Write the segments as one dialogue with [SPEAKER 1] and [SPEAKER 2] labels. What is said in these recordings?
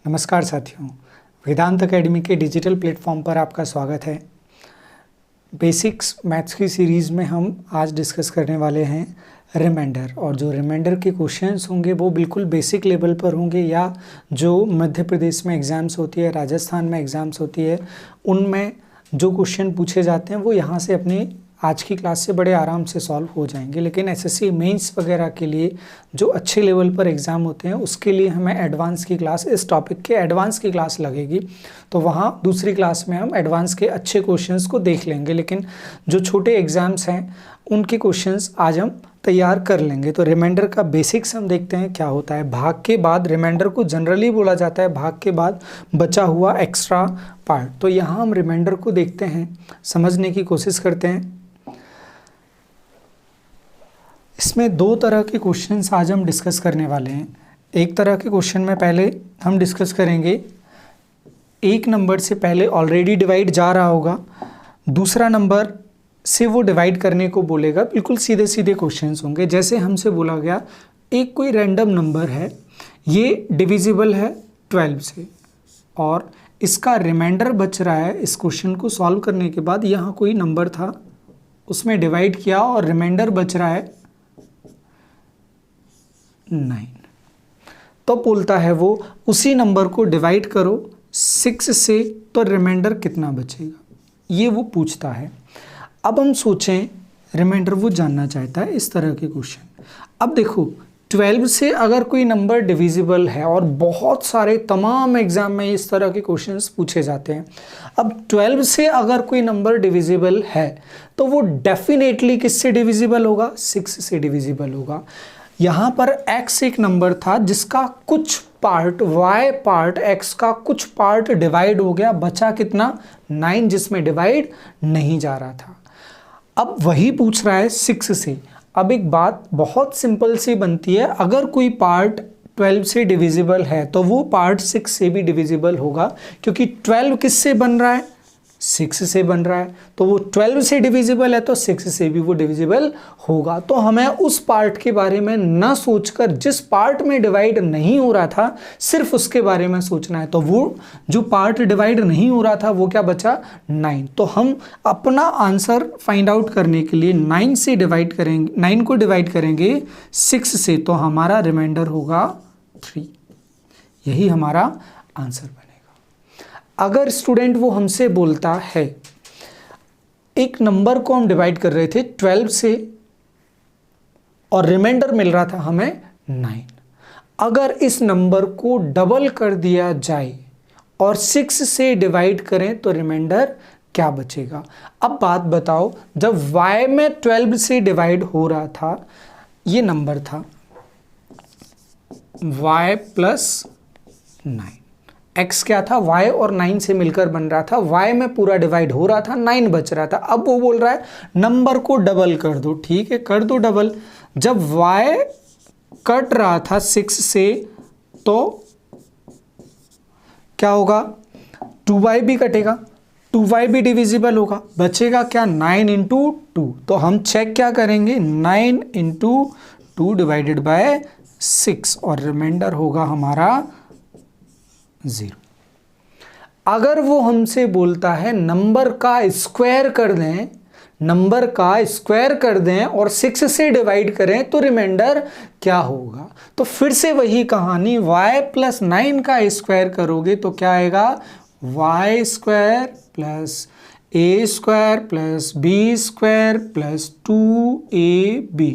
[SPEAKER 1] नमस्कार साथियों, वेदांत एकेडमी के डिजिटल प्लेटफॉर्म पर आपका स्वागत है। बेसिक्स मैथ्स की सीरीज़ में हम आज डिस्कस करने वाले हैं रिमाइंडर, और जो रिमाइंडर के क्वेश्चंस होंगे वो बिल्कुल बेसिक लेवल पर होंगे, या जो मध्य प्रदेश में एग्ज़ाम्स होती है, राजस्थान में एग्ज़ाम्स होती है, उनमें जो क्वेश्चन पूछे जाते हैं वो यहाँ से अपनी आज की क्लास से बड़े आराम से सॉल्व हो जाएंगे। लेकिन एसएससी मेंस वगैरह के लिए जो अच्छे लेवल पर एग्ज़ाम होते हैं उसके लिए हमें एडवांस की क्लास, इस टॉपिक के एडवांस की क्लास लगेगी। तो वहाँ दूसरी क्लास में हम एडवांस के अच्छे क्वेश्चंस को देख लेंगे, लेकिन जो छोटे एग्ज़ाम्स हैं उनके क्वेश्चंस आज हम तैयार कर लेंगे। तो रिमाइंडर का बेसिक्स हम देखते हैं क्या होता है। भाग के बाद, रिमाइंडर को जनरली बोला जाता है भाग के बाद बचा हुआ एक्स्ट्रा पार्ट। तो यहाँ हम रिमाइंडर को देखते हैं, समझने की कोशिश करते हैं। इसमें दो तरह के क्वेश्चंस आज हम डिस्कस करने वाले हैं। एक तरह के क्वेश्चन में पहले हम डिस्कस करेंगे एक नंबर से पहले ऑलरेडी डिवाइड जा रहा होगा, दूसरा नंबर से वो डिवाइड करने को बोलेगा। बिल्कुल सीधे सीधे क्वेश्चंस होंगे। जैसे हमसे बोला गया एक कोई रैंडम नंबर है, ये डिविजिबल है 12 से और इसका रिमाइंडर बच रहा है। इस क्वेश्चन को सॉल्व करने के बाद यहाँ कोई नंबर था, उसमें डिवाइड किया और रिमाइंडर बच रहा है 9। तो बोलता है वो उसी नंबर को डिवाइड करो 6 से, तो रिमाइंडर कितना बचेगा, ये वो पूछता है। अब हम सोचें, रिमाइंडर वो जानना चाहता है, इस तरह के क्वेश्चन। अब देखो 12 से अगर कोई नंबर डिविजिबल है, और बहुत सारे तमाम एग्जाम में इस तरह के क्वेश्चंस पूछे जाते हैं। अब 12 से अगर कोई नंबर डिविजिबल है तो वो डेफिनेटली किससे डिविजिबल होगा, 6 से डिविजिबल होगा। यहाँ पर x एक नंबर था जिसका कुछ पार्ट, y पार्ट, x का कुछ पार्ट डिवाइड हो गया, बचा कितना 9, जिसमें डिवाइड नहीं जा रहा था। अब वही पूछ रहा है 6 से। अब एक बात बहुत सिंपल सी बनती है, अगर कोई पार्ट 12 से डिविजिबल है तो वो पार्ट 6 से भी डिविजिबल होगा, क्योंकि 12 किससे बन रहा है, 6 से बन रहा है। तो वो 12 से डिविजिबल है तो 6 से भी वो डिविजिबल होगा। तो हमें उस पार्ट के बारे में ना सोचकर, जिस पार्ट में डिवाइड नहीं हो रहा था सिर्फ उसके बारे में सोचना है। तो वो जो पार्ट डिवाइड नहीं हो रहा था वो क्या बचा, 9। तो हम अपना आंसर फाइंड आउट करने के लिए 9 से डिवाइड करेंगे, 9 को डिवाइड करेंगे 6 से, तो हमारा रिमाइंडर होगा 3। यही हमारा आंसर बनेगा। अगर स्टूडेंट वो हमसे बोलता है एक नंबर को हम डिवाइड कर रहे थे 12 से और रिमाइंडर मिल रहा था हमें 9, अगर इस नंबर को डबल कर दिया जाए और 6 से डिवाइड करें तो रिमाइंडर क्या बचेगा। अब बात बताओ, जब y में 12 से डिवाइड हो रहा था, ये नंबर था y प्लस 9, x क्या था, y और 9 से मिलकर बन रहा था, y में पूरा डिवाइड हो रहा था, 9 बच रहा था। अब वो बोल रहा है नंबर को डबल कर दो। ठीक है, कर दो डबल। जब y कट रहा था 6 से तो क्या होगा, 2y भी कटेगा, 2y भी डिविजिबल होगा, बचेगा क्या, 9 इंटू 2। तो हम चेक क्या करेंगे, 9 इंटू 2 डिवाइडेड बाय 6, और रिमाइंडर होगा हमारा 0। अगर वो हमसे बोलता है नंबर का स्क्वायर कर दें, नंबर का स्क्वायर कर दें और 6 से डिवाइड करें तो रिमाइंडर क्या होगा। तो फिर से वही कहानी, y प्लस 9 का स्क्वायर करोगे तो क्या आएगा, y square plus a square plus b square plus 2ab।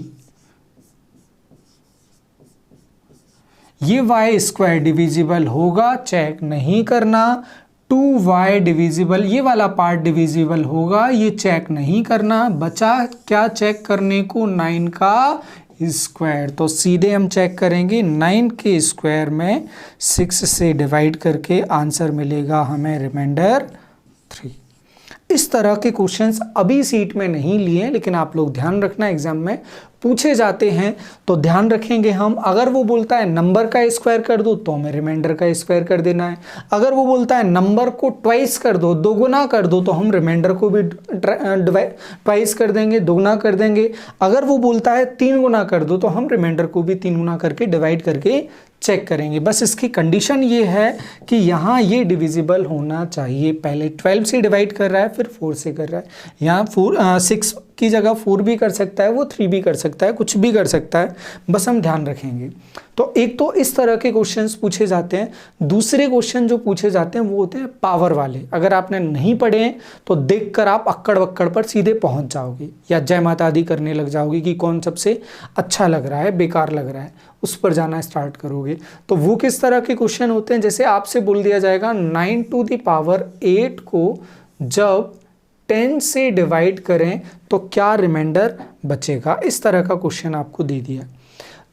[SPEAKER 1] ये y स्क्वायर डिविजिबल होगा, चेक नहीं करना। 2y डिविजिबल, ये वाला पार्ट डिविजिबल होगा, ये चेक नहीं करना। बचा क्या चेक करने को, 9 का स्क्वायर। तो सीधे हम चेक करेंगे, 9 के स्क्वायर में 6 से डिवाइड करके आंसर मिलेगा हमें रिमाइंडर 3। इस तरह के क्वेश्चंस अभी सीट में नहीं लिए, लेकिन आप लोग ध्यान रखना, एग्जाम में पूछे जाते हैं तो ध्यान रखेंगे हम। अगर वो बोलता है नंबर का स्क्वायर कर दो तो हमें रिमाइंडर का स्क्वायर कर देना है। अगर वो बोलता है नंबर को ट्वाइस कर दो, दोगुना कर दो, तो हम रिमाइंडर को भी ट्वाइस कर देंगे, दोगुना कर देंगे। अगर वो बोलता है 3 गुना कर दो तो हम रिमाइंडर को भी 3 गुना करके डिवाइड करके चेक करेंगे। बस इसकी कंडीशन ये है कि यहाँ ये डिविजिबल होना चाहिए। पहले 12 से डिवाइड कर रहा है, फिर 4 से कर रहा है। यहाँ 6 की जगह 4 भी कर सकता है, वो 3 भी कर सकता है, कुछ भी कर सकता है, बस हम ध्यान रखेंगे। तो एक तो इस तरह के क्वेश्चंस पूछे जाते हैं। दूसरे क्वेश्चन जो पूछे जाते हैं वो होते हैं पावर वाले। अगर आपने नहीं पढ़े हैं तो देखकर आप अक्कड़ वक्कड़ पर सीधे पहुंच जाओगे या जय माता दी करने लग जाओगे कि कौन सबसे अच्छा लग रहा है, बेकार लग रहा है, उस पर जाना स्टार्ट करोगे। तो वो किस तरह के क्वेश्चन होते हैं, जैसे आपसे बोल दिया जाएगा 9 टू द पावर 8 को जब 10 से डिवाइड करें तो क्या रिमाइंडर बचेगा। इस तरह का क्वेश्चन आपको दे दिया।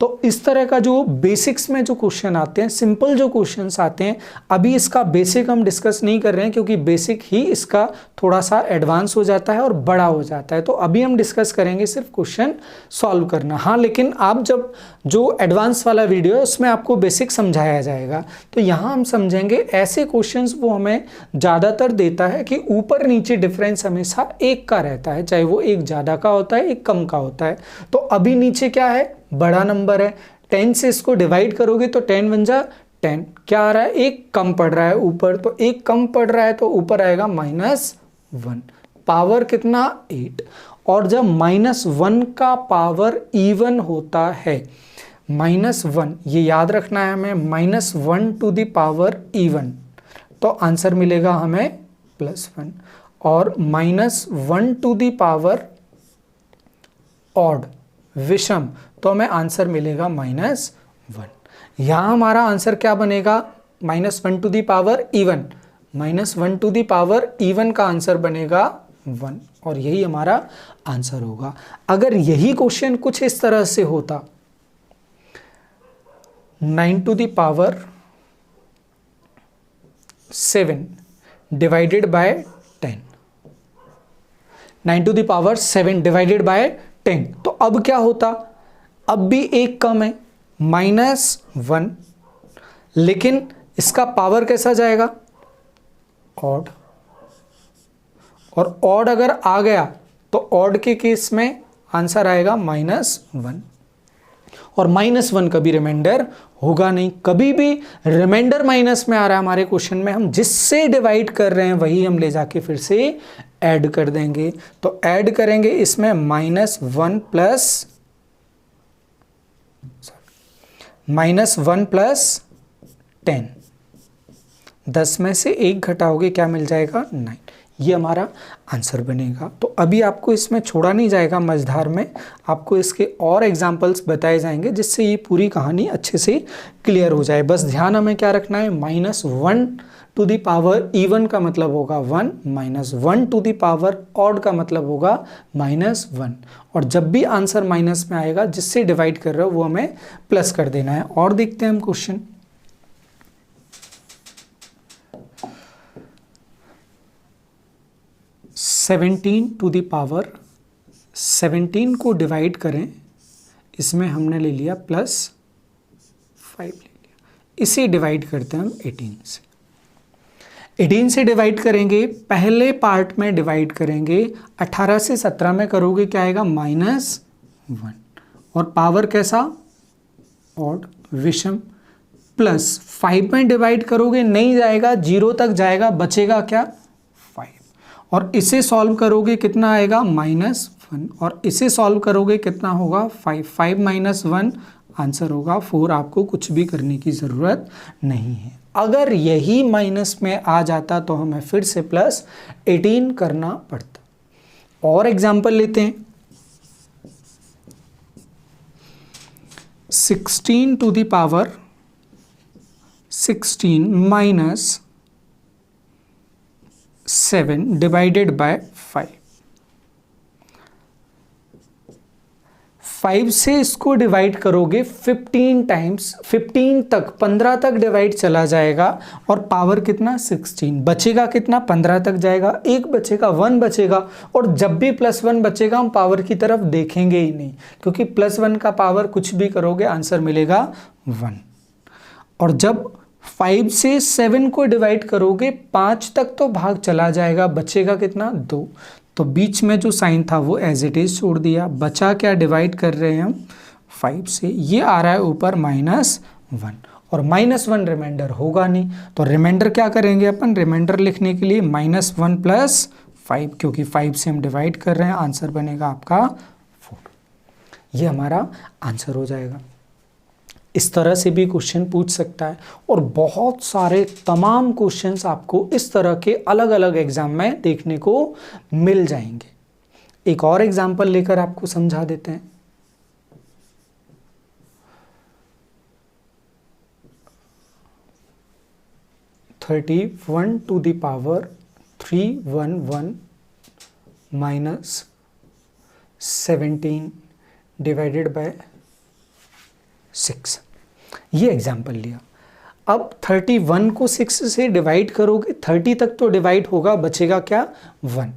[SPEAKER 1] तो इस तरह का जो बेसिक्स में जो क्वेश्चन आते हैं, सिंपल जो क्वेश्चंस आते हैं, अभी इसका बेसिक हम डिस्कस नहीं कर रहे हैं क्योंकि बेसिक ही इसका थोड़ा सा एडवांस हो जाता है और बड़ा हो जाता है। तो अभी हम डिस्कस करेंगे सिर्फ क्वेश्चन सॉल्व करना। हाँ, लेकिन आप जब जो एडवांस वाला वीडियो है उसमें आपको बेसिक समझाया जाएगा। तो यहाँ हम समझेंगे ऐसे क्वेश्चंस वो हमें ज़्यादातर देता है कि ऊपर नीचे डिफरेंस हमेशा 1 का रहता है, चाहे वो 1 ज़्यादा का होता है, 1 कम का होता है। तो अभी नीचे क्या है, बड़ा नंबर है, 10 से इसको डिवाइड करोगे तो 10 बन जा 10। क्या आ रहा है, 1 कम पड़ रहा है ऊपर, तो 1 कम पड़ रहा है तो ऊपर आएगा -1। पावर कितना, 8। और जब -1 का पावर इवन होता है, -1, ये याद रखना है हमें, -1 टू द पावर इवन, तो आंसर मिलेगा हमें +1। और -1 टू द पावर ऑड, विषम, तो हमें आंसर मिलेगा -1। यहाँ हमारा आंसर क्या बनेगा, -1 to the power even, -1 to the power even का आंसर बनेगा 1, और यही हमारा आंसर होगा। अगर यही क्वेश्चन कुछ इस तरह से होता, 9 to the power 7 divided by 10, 9 to the power 7 divided by 10, तो अब क्या होता, अब भी 1 कम है, -1, लेकिन इसका पावर कैसा जाएगा, ऑड। और ऑड अगर आ गया तो ऑड के केस में आंसर आएगा -1, और -1 कभी रिमाइंडर होगा नहीं। कभी भी रिमाइंडर माइनस में आ रहा है हमारे क्वेश्चन में, हम जिससे डिवाइड कर रहे हैं वही हम ले जाके फिर से ऐड कर देंगे। तो ऐड करेंगे इसमें -1 प्लस 10, 10 में से 1 घटाओगे क्या मिल जाएगा, 9। ये हमारा आंसर बनेगा। तो अभी आपको इसमें छोड़ा नहीं जाएगा मझधार में, आपको इसके और एग्जाम्पल्स बताए जाएंगे जिससे ये पूरी कहानी अच्छे से क्लियर हो जाए। बस ध्यान हमें क्या रखना है, -1 टू दी पावर इवन का मतलब होगा 1, -1 टू दी पावर ऑड का मतलब होगा -1। और जब भी आंसर माइनस में आएगा, जिससे डिवाइड कर रहे हो वो हमें प्लस कर देना है। और देखते हैं हम क्वेश्चन। 17 टू दी पावर 17 को डिवाइड करें, इसमें हमने ले लिया +5 ले लिया, इसे डिवाइड करते हैं हम 18 से। 18 से डिवाइड करेंगे, पहले पार्ट में डिवाइड करेंगे, 18 से 17 में करोगे क्या आएगा, -1, और पावर कैसा, ऑड, विषम, प्लस 5 में डिवाइड करोगे नहीं जाएगा, 0 तक जाएगा, बचेगा क्या, 5, और इसे सॉल्व करोगे कितना आएगा, -1, और इसे सॉल्व करोगे कितना होगा, 5, 5 - 1 आंसर होगा 4। आपको कुछ भी करने की ज़रूरत नहीं है। अगर यही माइनस में आ जाता तो हमें फिर से +18 करना पड़ता। और एग्जाम्पल लेते हैं, 16 to the power 16 - 7 divided by 5। 5 से इसको डिवाइड करोगे 15 टाइम्स, 15 तक, 15 तक डिवाइड चला जाएगा, और पावर कितना, 16, बचेगा कितना, 15 तक जाएगा, 1 बचेगा, 1 बचेगा। और जब भी +1 बचेगा हम पावर की तरफ देखेंगे ही नहीं, क्योंकि +1 का पावर कुछ भी करोगे आंसर मिलेगा 1। और जब 5 से 7 को डिवाइड करोगे, 5 तक तो भाग चला जाएगा, बचेगा कितना, 2। तो बीच में जो साइन था वो एज इट इज छोड़ दिया, बचा क्या, डिवाइड कर रहे हैं हम 5 से, ये आ रहा है ऊपर -1। और -1 रिमाइंडर होगा नहीं, तो रिमाइंडर क्या करेंगे अपन, रिमाइंडर लिखने के लिए -1 + 5, क्योंकि 5 से हम डिवाइड कर रहे हैं, आंसर बनेगा आपका 4। ये हमारा आंसर हो जाएगा। इस तरह से भी क्वेश्चन पूछ सकता है, और बहुत सारे तमाम क्वेश्चंस आपको इस तरह के अलग अलग एग्जाम में देखने को मिल जाएंगे। एक और एग्जाम्पल लेकर आपको समझा देते हैं। (31 to the power 311 minus 17 divided by 6। ये एग्जाम्पल लिया। अब 31 को 6 से डिवाइड करोगे, 30 तक तो डिवाइड होगा, बचेगा क्या, 1,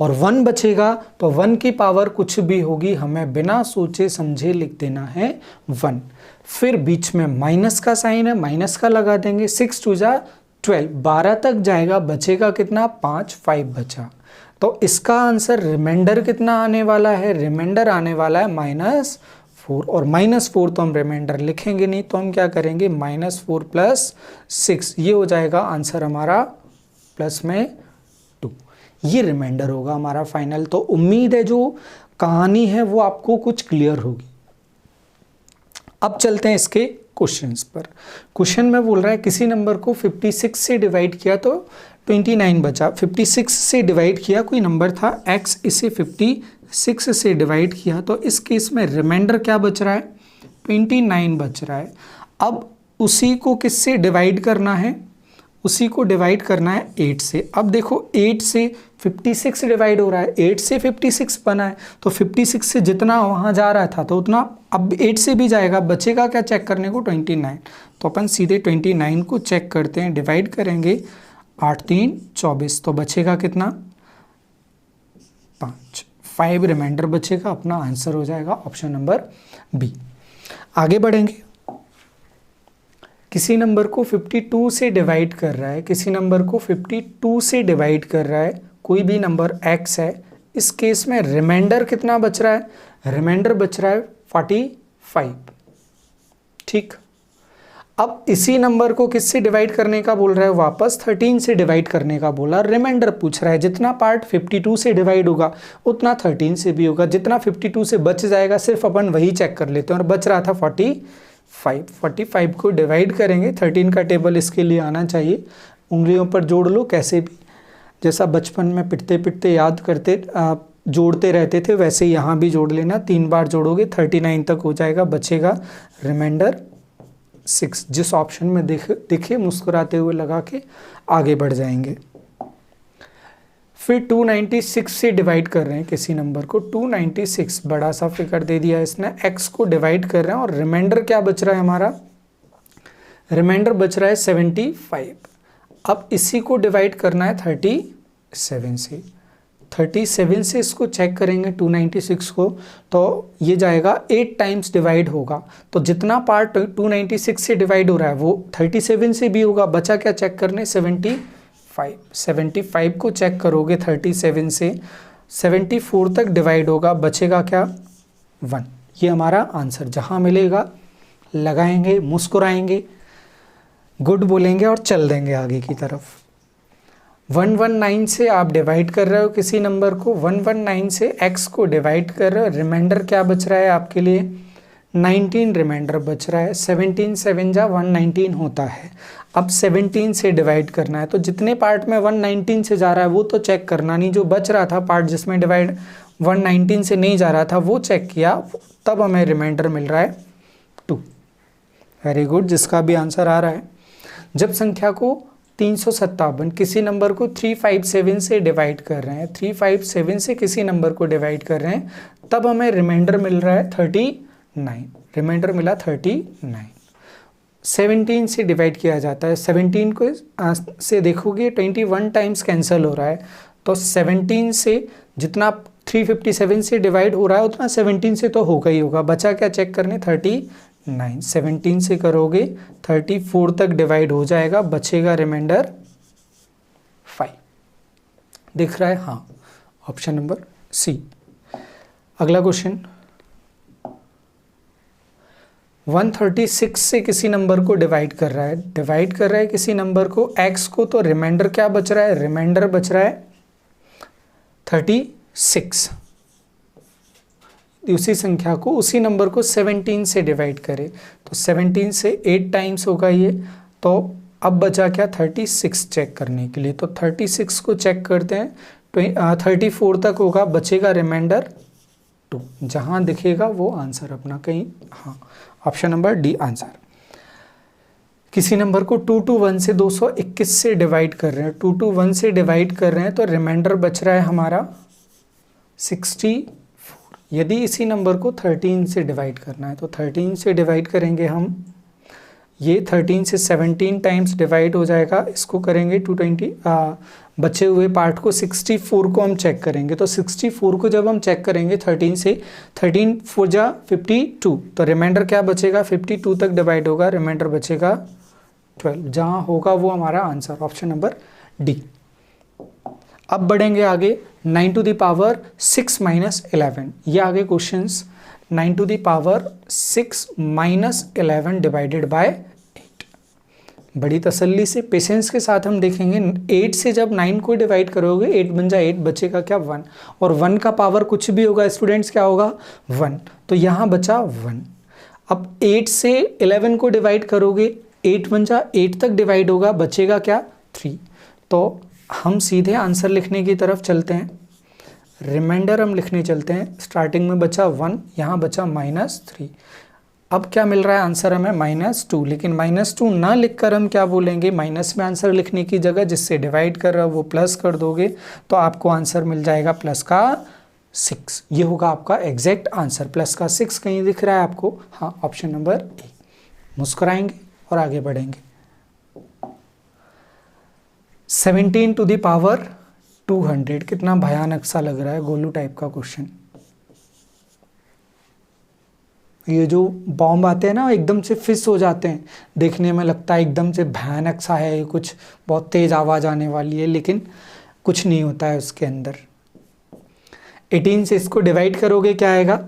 [SPEAKER 1] और 1 बचेगा तो 1 की पावर कुछ भी होगी, हमें बिना सोचे समझे लिख देना है 1। फिर बीच में माइनस का साइन है, माइनस का लगा देंगे, 6 2 जा 12, 12 तक जाएगा, बचेगा कितना, 5, 5 बचा। तो इसका आंसर रिमाइंडर कितना आने वाला है, रिमाइंडर आने वाला है -4, और -4 तो हम रिमाइंडर लिखेंगे नहीं, तो हम क्या करेंगे, -4 + 6, ये हो जाएगा आंसर हमारा प्लस में 2। ये रिमाइंडर होगा हमारा फाइनल। तो उम्मीद है जो कहानी है वो आपको कुछ क्लियर होगी। अब चलते हैं इसके क्वेश्चंस पर। क्वेश्चन में बोल रहा है किसी नंबर को 56 से डिवाइड किया तो 29 बचा। 56 से डिवाइड किया, कोई नंबर था x, इसे 56 से डिवाइड किया, तो इस केस में रिमाइंडर क्या बच रहा है, 29 बच रहा है। अब उसी को किससे डिवाइड करना है, उसी को डिवाइड करना है 8 से। अब देखो 8 से 56 डिवाइड हो रहा है, 8 से 56 बना है, तो 56 से जितना वहाँ जा रहा था तो उतना अब 8 से भी जाएगा, बचेगा क्या चेक करने को, 29। तो अपन सीधे 29 को चेक करते हैं, डिवाइड करेंगे, 8 3 24, तो बचेगा कितना, 5, 5 रिमाइंडर बचेगा, अपना आंसर हो जाएगा ऑप्शन नंबर बी। आगे बढ़ेंगे। किसी नंबर को 52 से डिवाइड कर रहा है, किसी नंबर को 52 से डिवाइड कर रहा है, कोई भी नंबर x है। इस केस में रिमाइंडर कितना बच रहा है, रिमाइंडर बच रहा है 45। ठीक, अब इसी नंबर को किससे डिवाइड करने का बोल रहा है, वापस 13 से डिवाइड करने का बोला, रिमाइंडर पूछ रहा है। जितना पार्ट 52 से डिवाइड होगा उतना 13 से भी होगा, जितना 52 से बच जाएगा सिर्फ अपन वही चेक कर लेते हैं, और बच रहा था 45 को डिवाइड करेंगे, 13 का टेबल इसके लिए आना चाहिए, उंगलियों पर जोड़ लो, कैसे भी जैसा बचपन में पिटते पिटते याद करते जोड़ते रहते थे वैसे यहाँ भी जोड़ लेना, 3 बार जोड़ोगे 39 तक हो जाएगा, बचेगा रिमाइंडर 6। जिस ऑप्शन में दिखे मुस्कुराते हुए लगा के आगे बढ़ जाएंगे। फिर 296 से डिवाइड कर रहे हैं किसी नंबर को, 296 बड़ा सा फिगर दे दिया इसने, x को डिवाइड कर रहे हैं, और रिमाइंडर क्या बच रहा है हमारा, रिमाइंडर बच रहा है 75। अब इसी को डिवाइड करना है 37 से, 37 से इसको चेक करेंगे 296 को, तो ये जाएगा 8 टाइम्स डिवाइड होगा, तो जितना पार्ट 296 से डिवाइड हो रहा है वो 37 से भी होगा, बचा क्या चेक करने, 75 को चेक करोगे 37 से, 74 तक डिवाइड होगा, बचेगा क्या, 1। ये हमारा आंसर, जहाँ मिलेगा लगाएंगे, मुस्कुराएंगे, गुड बोलेंगे और चल देंगे आगे की तरफ। 119 से आप डिवाइड कर रहे हो किसी नंबर को, 119 से x को डिवाइड कर रहे हो, रिमाइंडर क्या बच रहा है आपके लिए, 19 रिमाइंडर बच रहा है, 17 7 जा 119 होता है। अब 17 से डिवाइड करना है, तो जितने पार्ट में 119 से जा रहा है वो तो चेक करना नहीं, जो बच रहा था पार्ट जिसमें डिवाइड 119 से नहीं जा रहा था वो चेक किया, तब हमें रिमाइंडर मिल रहा है 2। वेरी गुड, जिसका भी आंसर आ रहा है। जब संख्या को 357 किसी नंबर को 357 से डिवाइड कर रहे हैं, 357 से किसी नंबर को डिवाइड कर रहे हैं, तब हमें रिमाइंडर मिल रहा है 39, रिमाइंडर मिला 39। 17 से डिवाइड किया जाता है, 17 को से देखोगे 21 टाइम्स कैंसिल हो रहा है, तो 17 से जितना 357 से डिवाइड हो रहा है उतना 17 से तो होगा ही होगा, बचा क्या चेक करने, 39। 17 से करोगे 34 तक डिवाइड हो जाएगा, बचेगा रिमाइंडर 5। दिख रहा है, हाँ, ऑप्शन नंबर सी। अगला क्वेश्चन, 136 से किसी नंबर को डिवाइड कर रहा है किसी नंबर को, x को, तो रिमाइंडर क्या बच रहा है, रिमाइंडर बच रहा है 36। उसी संख्या को, उसी नंबर को 17 से डिवाइड करें तो 17 से 8 टाइम्स होगा ये, तो अब बचा क्या 36 चेक करने के लिए, तो 36 को चेक करते हैं, 34 तक होगा, बचेगा रिमाइंडर 2, जहां दिखेगा वो आंसर अपना कहीं, हाँ ऑप्शन नंबर डी आंसर। किसी नंबर को 2 to 1 से 221 से डिवाइड कर रहे हैं, 2 to 1 से डिवाइड कर रहे हैं तो रिमाइंडर बच रहा है हमारा 64। यदि इसी नंबर को 13 से डिवाइड करना है तो 13 से डिवाइड करेंगे हम, ये 13 से 17 टाइम्स डिवाइड हो जाएगा, इसको करेंगे 220, बचे हुए पार्ट को 64 को हम चेक करेंगे, तो 64 को जब हम चेक करेंगे 13 से, 13 4 जा 52, तो रिमाइंडर क्या बचेगा 52 तक डिवाइड होगा, रिमाइंडर बचेगा 12, जहाँ होगा वो हमारा आंसर ऑप्शन नंबर डी। अब बढ़ेंगे आगे, 9 to the power 6 minus 11, ये आगे questions 9 to the power 6 minus 11 divided by 8। बड़ी तसल्ली से पेशेंस के साथ हम देखेंगे, 8 से जब 9 को डिवाइड करोगे 8 बन जाए 8, बचेगा क्या 1, और 1 का पावर कुछ भी होगा स्टूडेंट्स क्या होगा 1, तो यहाँ बचा 1। अब 8 से 11 को डिवाइड करोगे 8 बन जा 8 तक डिवाइड होगा, बचेगा क्या 3, तो हम सीधे आंसर लिखने की तरफ चलते हैं, रिमाइंडर हम लिखने चलते हैं, स्टार्टिंग में बचा 1, यहाँ बचा -3, अब क्या मिल रहा है आंसर हमें -2, लेकिन -2 ना लिखकर हम क्या बोलेंगे, माइनस में आंसर लिखने की जगह जिससे डिवाइड कर रहा है वो प्लस कर दोगे तो आपको आंसर मिल जाएगा प्लस का 6, ये होगा आपका एग्जैक्ट आंसर, प्लस का 6 कहीं दिख रहा है आपको, हाँ ऑप्शन नंबर ए। मुस्कुराएंगे और आगे बढ़ेंगे। 17 to the power 200, कितना भयानक सा लग रहा है, गोलू टाइप का क्वेश्चन। ये जो बॉम्ब आते हैं ना एकदम से फिस हो जाते हैं, देखने में लगता है एकदम से भयानक सा है, कुछ बहुत तेज आवाज आने वाली है, लेकिन कुछ नहीं होता है उसके अंदर। 18 से इसको डिवाइड करोगे क्या आएगा,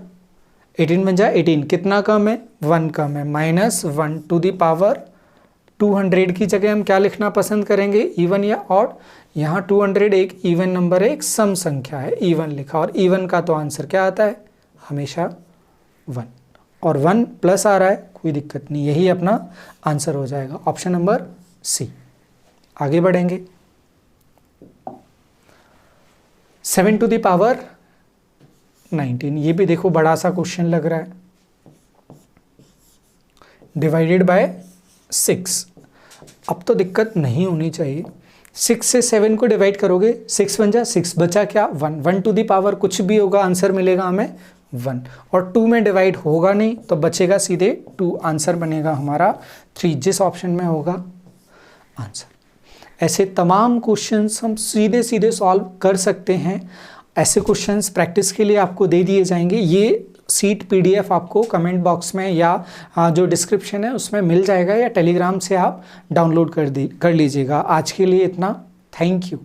[SPEAKER 1] 18 बन जाए 18, कितना कम है 1 कम है, -1 to the power 200 की जगह हम क्या लिखना पसंद करेंगे, इवन या ऑड, यहाँ 200 एक इवन नंबर है, एक सम संख्या है, इवन लिखा, और इवन का तो आंसर क्या आता है हमेशा 1, और 1 प्लस आ रहा है कोई दिक्कत नहीं, यही अपना आंसर हो जाएगा ऑप्शन नंबर सी। आगे बढ़ेंगे। 7 to the power 19, ये भी देखो बड़ा सा क्वेश्चन लग रहा है, डिवाइडेड बाय 6, अब तो दिक्कत नहीं होनी चाहिए। 6 से 7 को डिवाइड करोगे 6 बन जा 6, बचा क्या 1, 1 to the power कुछ भी होगा आंसर मिलेगा हमें 1, और 2 में डिवाइड होगा नहीं तो बचेगा सीधे 2, आंसर बनेगा हमारा 3, जिस ऑप्शन में होगा आंसर। ऐसे तमाम क्वेश्चंस हम सीधे सीधे सॉल्व कर सकते हैं, ऐसे क्वेश्चंस प्रैक्टिस के लिए आपको दे दिए जाएंगे। ये सीट PDF आपको कमेंट बॉक्स में या जो डिस्क्रिप्शन है उसमें मिल जाएगा, या टेलीग्राम से आप डाउनलोड कर लीजिएगा। आज के लिए इतना, थैंक यू।